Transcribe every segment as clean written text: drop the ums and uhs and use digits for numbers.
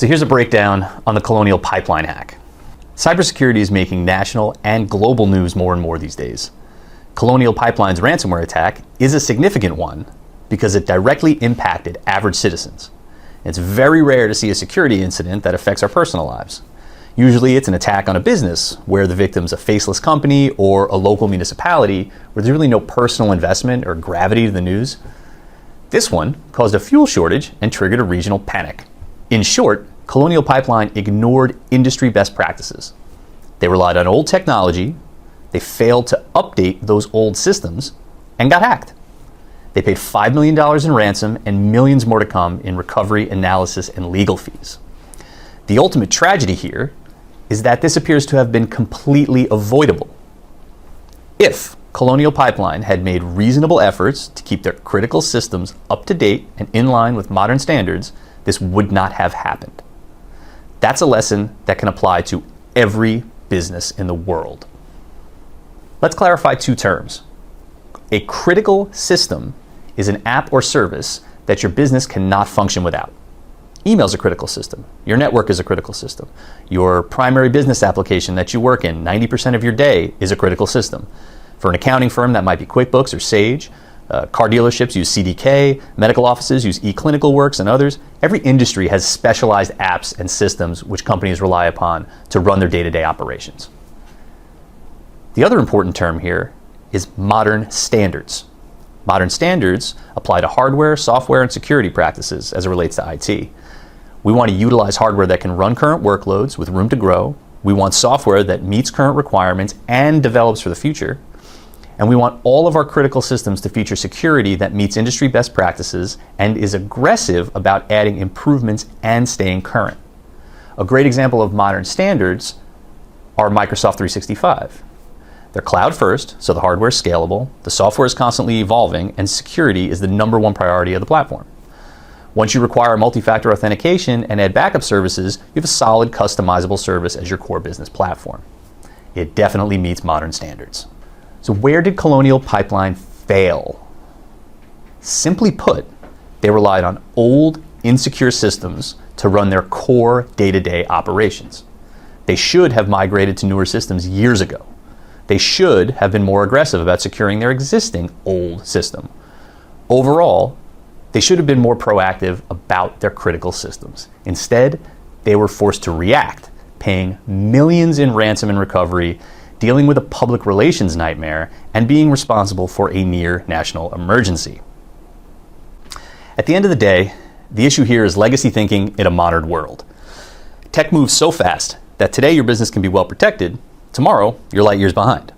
So here's a breakdown on the Colonial Pipeline hack. Cybersecurity is making national and global news more and more these days. Colonial Pipeline's ransomware attack is a significant one because it directly impacted average citizens. It's very rare to see a security incident that affects our personal lives. Usually it's an attack on a business where the victim's a faceless company or a local municipality where there's really no personal investment or gravity to the news. This one caused a fuel shortage and triggered a regional panic. In short, Colonial Pipeline ignored industry best practices. They relied on old technology, they failed to update those old systems, and got hacked. They paid $5 million in ransom and millions more to come in recovery, analysis, and legal fees. The ultimate tragedy here is that this appears to have been completely avoidable. If Colonial Pipeline had made reasonable efforts to keep their critical systems up to date and in line with modern standards, this would not have happened. That's a lesson that can apply to every business in the world. Let's clarify two terms. A critical system is an app or service that your business cannot function without. Email is a critical system. Your network is a critical system. Your primary business application that you work in 90% of your day is a critical system. For an accounting firm, that might be QuickBooks or Sage. Car dealerships use CDK, medical offices use eClinicalWorks and others. Every industry has specialized apps and systems which companies rely upon to run their day-to-day operations. The other important term here is modern standards. Modern standards apply to hardware, software, and security practices as it relates to IT. We want to utilize hardware that can run current workloads with room to grow. We want software that meets current requirements and develops for the future. And we want all of our critical systems to feature security that meets industry best practices and is aggressive about adding improvements and staying current. A great example of modern standards are Microsoft 365. They're cloud first, so the hardware is scalable, the software is constantly evolving, and security is the number one priority of the platform. Once you require multi-factor authentication and add backup services, you have a solid customizable service as your core business platform. It definitely meets modern standards. So where did Colonial Pipeline fail? Simply put, they relied on old, insecure systems to run their core day-to-day operations. They should have migrated to newer systems years ago. They should have been more aggressive about securing their existing old system. Overall, they should have been more proactive about their critical systems. Instead, they were forced to react, paying millions in ransom and recovery, dealing with a public relations nightmare, and being responsible for a near national emergency. At the end of the day, the issue here is legacy thinking in a modern world. Tech moves so fast that today your business can be well protected, tomorrow you're light years behind.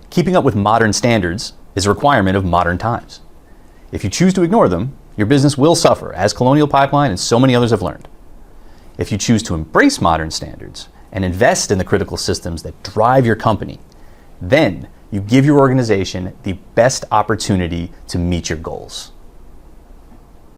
Keeping up with modern standards is a requirement of modern times. If you choose to ignore them, your business will suffer, as Colonial Pipeline and so many others have learned. If you choose to embrace modern standards and invest in the critical systems that drive your company, then you give your organization the best opportunity to meet your goals.